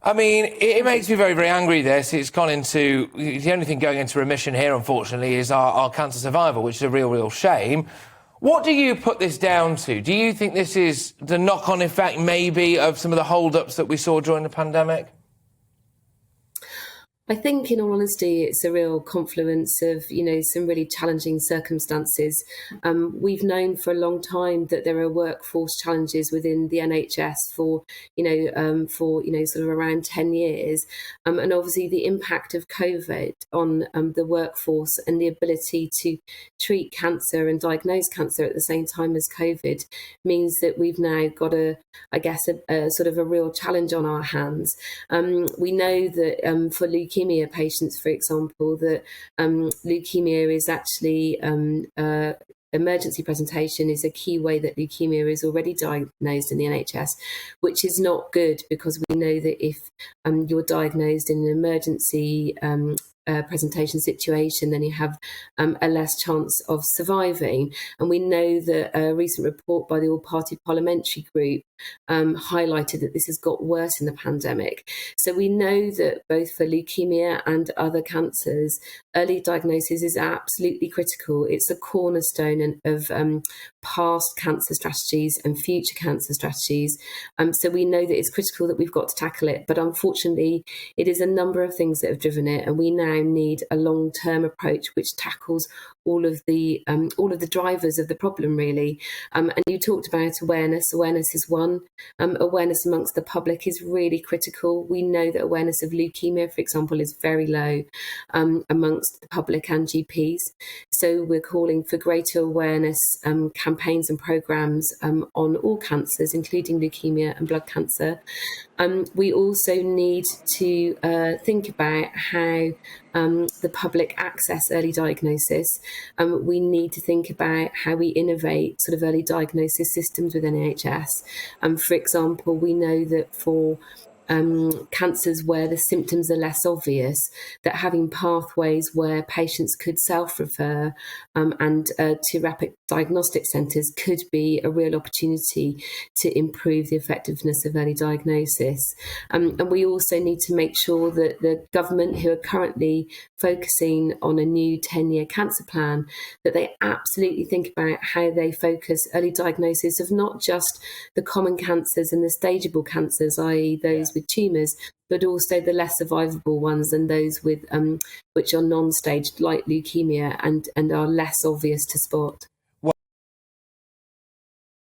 I mean, it makes me very, very angry, this. It's gone into... The only thing going into remission here, unfortunately, is our cancer survival, which is a real, real shame. What do you put this down to? Do you think this is the knock-on effect, maybe, of some of the hold-ups that we saw during the pandemic? I think, in all honesty, it's a real confluence of, some really challenging circumstances. We've known for a long time that there are workforce challenges within the NHS for sort of around 10 years. And obviously the impact of COVID on the workforce and the ability to treat cancer and diagnose cancer at the same time as COVID means that we've now got a sort of a real challenge on our hands. We know that for leukemia patients, for example, that leukemia is actually emergency presentation is a key way that leukemia is already diagnosed in the NHS, which is not good, because we know that if you're diagnosed in an emergency presentation situation, then you have a less chance of surviving. And we know that a recent report by the All-Party Parliamentary Group highlighted that this has got worse in the pandemic. So we know that both for leukemia and other cancers, early diagnosis is absolutely critical. It's a cornerstone of past cancer strategies and future cancer strategies. So we know that it's critical that we've got to tackle it. But unfortunately, it is a number of things that have driven it, and we now need a long-term approach which tackles all of the drivers of the problem, really. And you talked about awareness. Awareness is one. Awareness amongst the public is really critical. We know that awareness of leukemia, for example, is very low amongst the public and GPs. So we're calling for greater awareness campaigns and programmes on all cancers, including leukemia and blood cancer. We also need to think about how the public access early diagnosis. We need to think about how we innovate sort of early diagnosis systems within NHS. For example, we know that for cancers where the symptoms are less obvious, that having pathways where patients could self-refer and to rapid diagnostic centres could be a real opportunity to improve the effectiveness of early diagnosis. And we also need to make sure that the government, who are currently focusing on a new 10-year cancer plan, that they absolutely think about how they focus early diagnosis of not just the common cancers and the stageable cancers, i.e. those with tumours, but also the less survivable ones and those with which are non-staged, like leukemia, and are less obvious to spot.